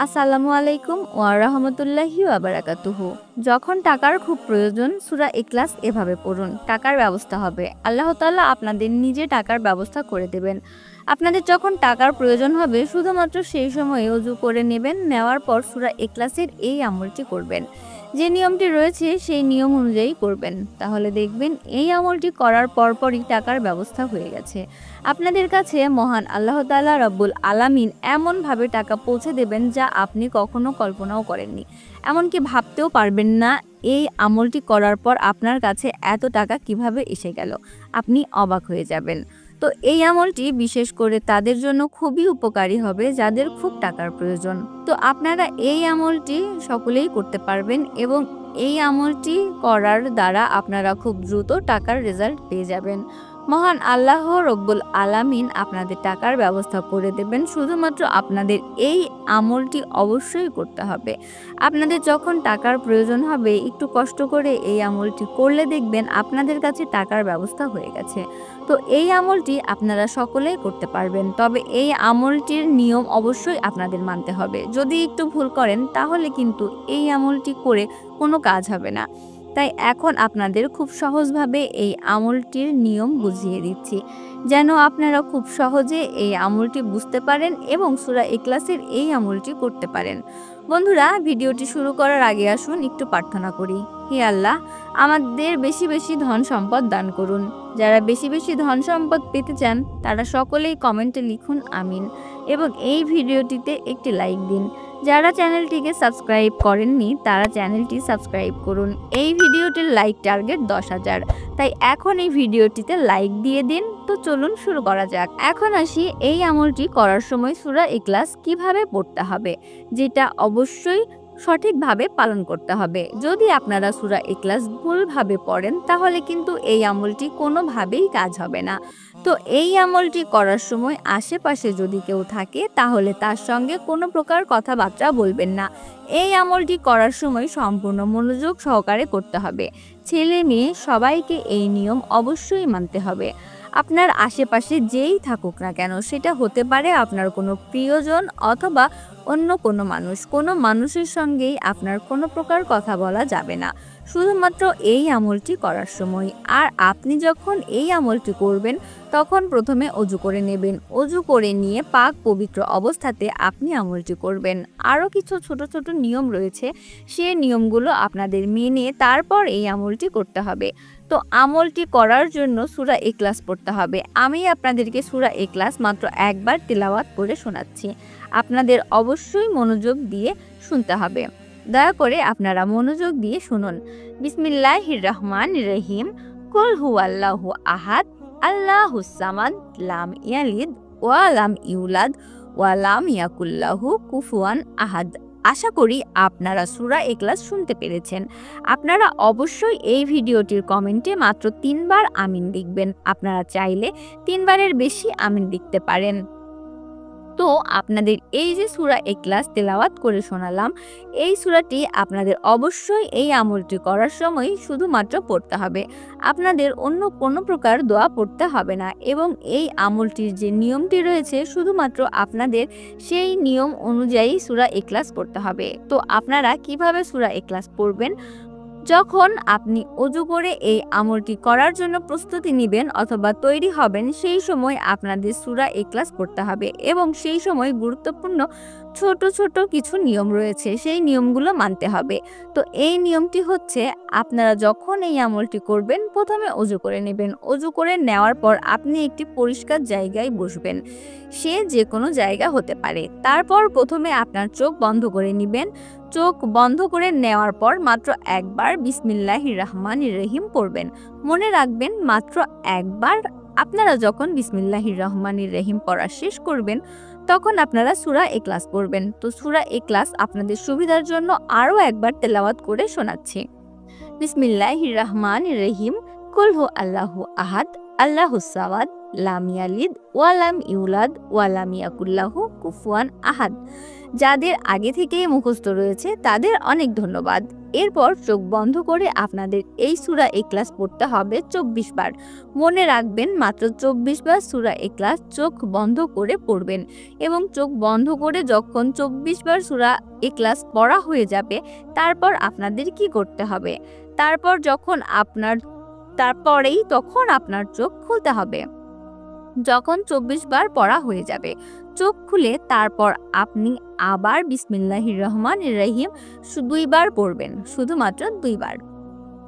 আসসালামু আলাইকুম ওয়া রাহমাতুল্লাহি ওয়া বারাকাতুহু। যখন টাকার খুব প্রয়োজন সূরা ইখলাস এভাবে পড়ুন, টাকার ব্যবস্থা হবে। আল্লাহ তাআলা আপনাদের নিজে টাকার ব্যবস্থা করে দেবেন। আপনাদের যখন টাকার প্রয়োজন হবে শুধুমাত্র সেই সময়ে ওযু করে নেবেন, নেওয়ার পর সূরা ইখলাসের এই আমলটি করবেন। যে নিয়মটি রয়েছে সেই নিয়ম অনুযায়ী করবেন, তাহলে দেখবেন এই আমলটি করার পরপরই টাকার ব্যবস্থা হয়ে গেছে। আপনাদের কাছে মহান আল্লাহ তাআলা রব্বুল আলামিন এমনভাবে টাকা পৌঁছে দেবেন যা আপনি কখনো কল্পনাও করেননি, এমনকি ভাবতেও পারবেন না এই আমলটি করার পর আপনার কাছে এত টাকা কিভাবে এসে গেল। আপনি অবাক হয়ে যাবেন। তো এই আমলটি বিশেষ করে তাদের জন্য খুবই উপকারী হবে যাদের খুব টাকার প্রয়োজন। তো আপনারা এই আমলটি সকলেই করতে পারবেন এবং এই আমলটি করার দ্বারা আপনারা খুব দ্রুত টাকার রেজাল্ট পেয়ে যাবেন। মহান আল্লাহ রব্বুল আলামিন আপনাদের টাকার ব্যবস্থা করে দেবেন। শুধুমাত্র আপনাদের এই আমলটি অবশ্যই করতে হবে। আপনাদের যখন টাকার প্রয়োজন হবে একটু কষ্ট করে এই আমলটি করলে দেখবেন আপনাদের কাছে টাকার ব্যবস্থা হয়ে গেছে। তো এই আমলটি আপনারা সকলেই করতে পারবেন, তবে এই আমলটির নিয়ম অবশ্যই আপনাদের মানতে হবে। যদি একটু ভুল করেন তাহলে কিন্তু এই আমলটি করে কোনো কাজ হবে না। তাই এখন আপনাদের খুব সহজভাবে এই আমলটির নিয়ম বুঝিয়ে দিচ্ছি, যেন আপনারা খুব সহজে এই আমলটি বুঝতে পারেন এবং সূরা ইখলাসের এই আমলটি করতে পারেন। বন্ধুরা, ভিডিওটি শুরু করার আগে আসুন একটু প্রার্থনা করি। হে আল্লাহ, আমাদের বেশি বেশি ধন সম্পদ দান করুন। যারা বেশি বেশি ধন সম্পদ পেতে চান তারা সকলেই কমেন্টে লিখুন আমিন এবং এই ভিডিওটিতে একটি লাইক দিন। যারা চ্যানেলটিকে সাবস্ক্রাইব করেননি তারা চ্যানেলটি সাবস্ক্রাইব করুন। এই ভিডিওটির লাইক টার্গেট 10,000, তাই এখন এই ভিডিওটিতে লাইক দিয়ে দিন। তো চলুন শুরু করা যাক। এখন আসি এই আমলটি করার সময় সূরা ইখলাস কিভাবে পড়তে হবে, যেটা অবশ্যই সঠিকভাবে পালন করতে হবে। যদি আপনারা সূরা ইখলাস ভুলভাবে পড়েন তাহলে কিন্তু এই আমলটি কোনোভাবেই কাজ হবে না। তো এই আমলটি করার সময় আশেপাশে যদি কেউ থাকে তাহলে তার সঙ্গে কোনো প্রকার কথাবার্তা বলবেন না। এই আমলটি করার সময় সম্পূর্ণ মনোযোগ সহকারে করতে হবে। ছেলে মেয়ে সবাইকে এই নিয়ম অবশ্যই মানতে হবে। আপনার আশেপাশে যেই থাকুক না কেন, সেটা হতে পারে আপনার কোনো প্রিয়জন অথবা অন্য কোনো মানুষ, কোনো মানুষের সঙ্গেই আপনার কোনো প্রকার কথা বলা যাবে না শুধুমাত্র এই আমলটি করার সময়। আর আপনি যখন এই আমলটি করবেন তখন প্রথমে অজু করে নেবেন। অজু করে নিয়ে পাক পবিত্র অবস্থাতে আপনি আমলটি করবেন। আরও কিছু ছোট ছোট নিয়ম রয়েছে, সেই নিয়মগুলো আপনাদের মেনে তারপর এই আমলটি করতে হবে। তো আমলটি করার জন্য সূরা ইখলাস পড়তে হবে। আমি আপনাদেরকে সূরা ইখলাস মাত্র একবার তিলাওয়াত করে শোনাচ্ছি, আপনাদের অবশ্যই মনোযোগ দিয়ে শুনতে হবে। দয়া করে আপনারা মনোযোগ দিয়ে শুনুন। বিসমিল্লাহির রহমানির রহিম। কুল হুয়াল্লাহু আহাদ আল্লাহুস সামাদ লাম ইয়ালিদ ওয়া লাম ইউলাদ ওয়া লাম ইয়াকুল লাহু কুফুয়ান আহাদ। আশা করি আপনারা সূরা ইখলাস শুনতে পেরেছেন। আপনারা অবশ্যই এই ভিডিওটির কমেন্টে মাত্র 3 বার আমিন লিখবেন। আপনারা চাইলে 3 বারের বেশি আমিন লিখতে পারেন। তো আপনাদের এই যে সূরা ইখলাস তেলাওয়াত করে শোনালাম, এই সূরাটি আপনাদের অবশ্যই এই আমলটি করার সময় শুধুমাত্র পড়তে হবে। আপনাদের অন্য কোনো প্রকার দোয়া পড়তে হবে না এবং এই আমলটির যে নিয়মটি রয়েছে শুধুমাত্র আপনাদের সেই নিয়ম অনুযায়ী সূরা ইখলাস পড়তে হবে। তো আপনারা কিভাবে সূরা ইখলাস পড়বেন? যখন আপনি অজু করে এই আমলটি করার জন্য প্রস্তুতি নেবেন অথবা তৈরি হবেন, সেই সময় আপনাদের সূরা ইখলাস পড়তে হবে এবং সেই সময় গুরুত্বপূর্ণ ছোট ছোট কিছু নিয়ম রয়েছে, সেই নিয়মগুলো মানতে হবে। তো এই নিয়মটি হচ্ছে, আপনারা যখন এই আমলটি করবেন প্রথমে অজু করে নেবেন। অজু করে নেওয়ার পর আপনি একটি পরিষ্কার জায়গায় বসবেন, সে যে কোনো জায়গা হতে পারে। তারপর প্রথমে আপনার চোখ বন্ধ করে নেবেন। চোখ বন্ধ করে নেওয়ার পর মাত্র একবার বিসমিল্লাহির রহমানির রহিম পড়বেন। মনে রাখবেন মাত্র একবার। আপনারা যখন বিসমিল্লাহির রহমানির রহিম পড়া শেষ করবেন তখন আপনারা সূরা ইখলাস পড়বেন। তো সূরা ইখলাস আপনাদের সুবিধার জন্য আরও একবার তেলাওয়াত করে শোনাচ্ছি। বিসমিল্লাহির রহমানির রহিম। কুল হু আল্লাহু আহাদ আল্লাহুস সামাদ লাম ইয়ালিদ ওয়া লাম ইউলাদ ওয়া লাম ইয়াকুল লাহু কুফুয়ান আহাদ। যাদের আগে থেকেই মুখস্থ রয়েছে তাদের অনেক ধন্যবাদ। এরপর চোখ বন্ধ করে আপনাদের এই সূরা ইখলাস পড়তে হবে 24 বার। মনে রাখবেন মাত্র 24 বার সূরা ইখলাস চোখ বন্ধ করে পড়বেন এবং চোখ বন্ধ করে যখন 24 বার সূরা ইখলাস পড়া হয়ে যাবে তারপর আপনাদের কি করতে হবে, তখন আপনার চোখ খুলতে হবে। যখন 24 বার পড়া হয়ে যাবে চোখ খুলে তারপর আপনি আবার বিসমিল্লাহির রহমানির রহিম 2 বার পড়বেন, শুধুমাত্র 2 বার।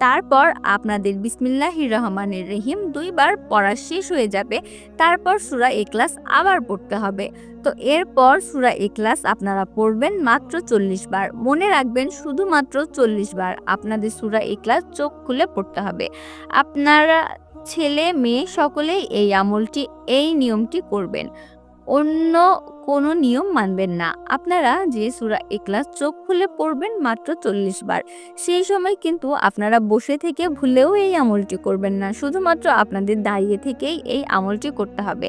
তারপর আপনাদের বিসমিল্লাহির রহমানির রহিম 2 বার পড়া শেষ হয়ে যাবে, তারপর সূরা ইখলাস আবার পড়তে হবে। তো এরপর সূরা ইখলাস আপনারা পড়বেন মাত্র 40 বার। মনে রাখবেন শুধুমাত্র 40 বার আপনাদের সূরা ইখলাস চোখ খুলে পড়তে হবে। আপনারা ছেলে মেয়ে সকলেই এই নিয়মটি করবেন, অন্য কোনো নিয়ম মানবেন না। আপনারা যে সূরা ইখলাস চোখ খুলে পড়বেন মাত্র 40 বার, সেই সময় কিন্তু আপনারা বসে থেকে ভুলেও এই আমলটি করবেন না, শুধুমাত্র আপনাদের দাঁড়িয়ে থেকেই এই আমলটি করতে হবে।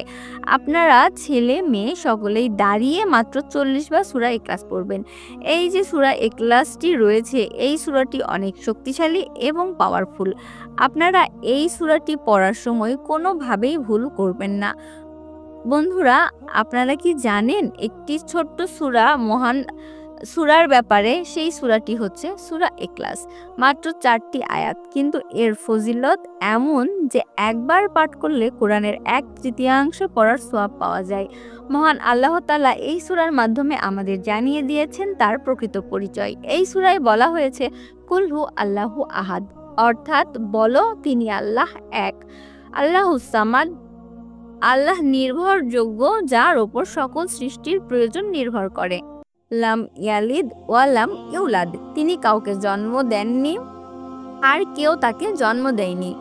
আপনারা ছেলে মেয়ে সকলেই দাঁড়িয়ে মাত্র 40 বার সূরা ইখলাস পড়বেন। এই যে সূরা ইখলাসটি রয়েছে এই সূরাটি অনেক শক্তিশালী এবং পাওয়ারফুল। আপনারা এই সূরাটি পড়ার সময় কোনোভাবেই ভুল করবেন না। বন্ধুরা, আপনারা কি জানেন একটি ছোট্ট মহান সূরার ব্যাপারে? সেই সূরাটি হচ্ছে সূরা ইখলাস। মাত্র 4টি আয়াত, কিন্তু এর ফজিলত এমন যে একবার পাঠ করলে কোরআনের 1/3 পড়ার সওয়াব পাওয়া যায়। মহান আল্লাহ তাআলা এই সূরার মাধ্যমে আমাদের জানিয়ে দিয়েছেন তার প্রকৃত পরিচয়। এই সূরায় বলা হয়েছে কুল হু আল্লাহু আহাদ, অর্থাৎ বলো তিনি আল্লাহ এক। আল্লাহুস সামাদ, আল্লাহ নির্ভরযোগ্য যার ওপর সকল সৃষ্টির প্রয়োজন নির্ভর করে। লাম ইয়ালিদ ওয়া লাম ইউলাদ, তিনি কাউকে জন্ম দেননি আর কেউ তাকে জন্ম দেয়নি।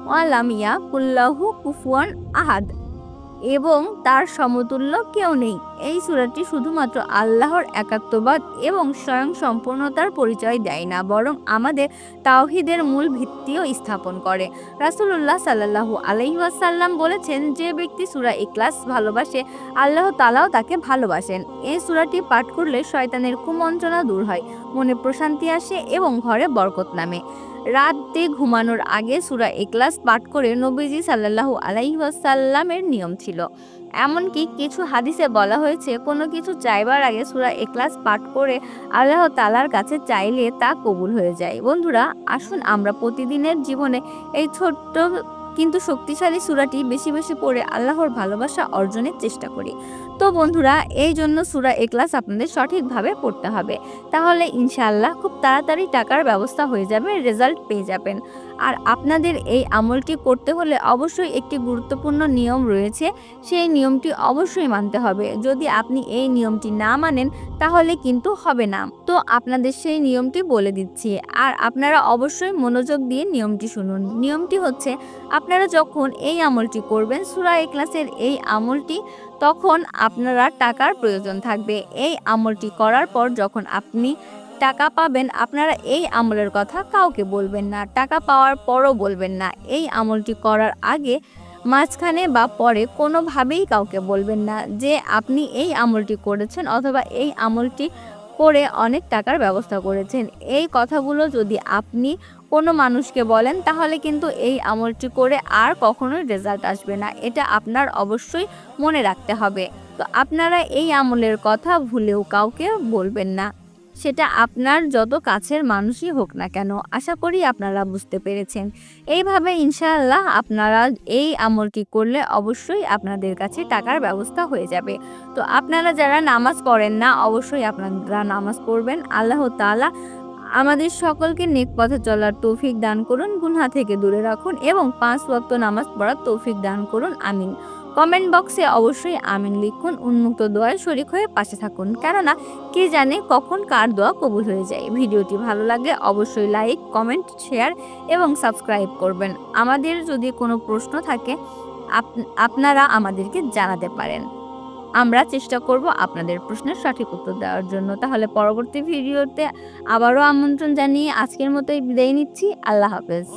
ওয়া লাম ইয়াকুল লাহু কুফুয়ান আহাদ, এবং তার সমতুল্য কেউ নেই। এই সূরাটি শুধুমাত্র আল্লাহর একাত্মবাদ এবং স্বয়ং সম্পূর্ণতার পরিচয় দেয় না, বরং আমাদের তাওহীদের মূল ভিত্তিও স্থাপন করে। রাসূলুল্লাহ সাল্লাল্লাহু আলাইহি ওয়াসাল্লাম বলেছেন, যে ব্যক্তি সূরা ইখলাস ভালোবাসে আল্লাহ তাআলাও তাকে ভালোবাসেন। এই সূরাটি পাঠ করলে শয়তানের কুমন্ত্রণা দূর হয়, মনে প্রশান্তি আসে এবং ঘরে বরকত নামে। রাতে ঘুমানোর আগে সূরা ইখলাস পাঠ করে নবীজি সাল্লাল্লাহু আলাইহি ওয়াসাল্লামের নিয়ম ছিল। এমনকি কিছু হাদিসে বলা হয়েছে কোনো কিছু চাইবার আগে সূরা ইখলাস পাঠ করে আল্লাহ তাআলার কাছে চাইলে তা কবুল হয়ে যায়। বন্ধুরা, আসুন আমরা প্রতিদিনের জীবনে এই ছোট্ট কিন্তু শক্তিশালী সূরাটি বেশি বেশি পড়ে আল্লাহর ভালোবাসা অর্জনের চেষ্টা করি। তো বন্ধুরা, এই জন্য সূরা ইখলাস আপনাদের সঠিকভাবে পড়তে হবে, তাহলে ইনশাআল্লাহ খুব তাড়াতাড়ি টাকার ব্যবস্থা হয়ে যাবে, রেজাল্ট পেয়ে যাবেন। আর আপনাদের এই আমলটি করতে হলে অবশ্যই একটি গুরুত্বপূর্ণ নিয়ম রয়েছে, সেই নিয়মটি অবশ্যই মানতে হবে। যদি আপনি এই নিয়মটি না মানেন তাহলে কিন্তু হবে না। তো আপনাদের সেই নিয়মটি বলে দিচ্ছি, আর আপনারা অবশ্যই মনোযোগ দিয়ে নিয়মটি শুনুন। নিয়মটি হচ্ছে, আপনারা যখন এই আমলটি করবেন সূরা ইখলাসের এই আমলটি, তখন আপনারা টাকার প্রয়োজন থাকবে। এই আমলটি করার পর যখন আপনি টাকা পাবেন, আপনারা এই আমলের কথা কাউকে বলবেন না, টাকা পাওয়ার পরও বলবেন না। এই আমলটি করার আগে, মাঝখানে বা পরে কোনোভাবেই কাউকে বলবেন না যে আপনি এই আমলটি করেছেন অথবা এই আমলটি করে অনেক টাকার ব্যবস্থা করেছেন। এই কথাগুলো যদি আপনি কোনো মানুষকে বলেন তাহলে কিন্তু এই আমলটি করে আর কখনোই রেজাল্ট আসবে না, এটা আপনার অবশ্যই মনে রাখতে হবে। তো আপনারা এই আমলের কথা ভুলেও কাউকে বলবেন না, সেটা আপনার যত কাছের মানুষই হোক না কেন। আশা করি আপনারা বুঝতে পেরেছেন। এইভাবে ইনশাআল্লাহ আপনারা এই আমলটি করলে অবশ্যই আপনাদের কাছে টাকার ব্যবস্থা হয়ে যাবে। তো আপনারা যারা নামাজ পড়েন না, অবশ্যই আপনারা নামাজ পড়বেন। আল্লাহ তাআলা আমাদের সকলকে নেক পথে চলার তৌফিক দান করুন, গুনাহ থেকে দূরে রাখুন এবং 5 ওয়াক্ত নামাজ পড়ার তৌফিক দান করুন। আমিন। কমেন্ট বক্সে অবশ্যই আমিন লিখুন, উন্মুক্ত দোয়ায় শরীক হয়ে পাশে থাকুন, কেননা কে জানে কখন কার দোয়া কবুল হয়ে যায়। ভিডিওটি ভালো লাগলে অবশ্যই লাইক, কমেন্ট, শেয়ার এবং সাবস্ক্রাইব করবেন। আমাদের যদি কোনো প্রশ্ন থাকে আপনারা আমাদেরকে জানাতে পারেন, আমরা চেষ্টা করব আপনাদের প্রশ্নের সঠিক উত্তর দেওয়ার জন্য। তাহলে পরবর্তী ভিডিওতে আবারও আমন্ত্রণ জানিয়ে আজকের মতোই বিদায় নিচ্ছি। আল্লাহ হাফেজ।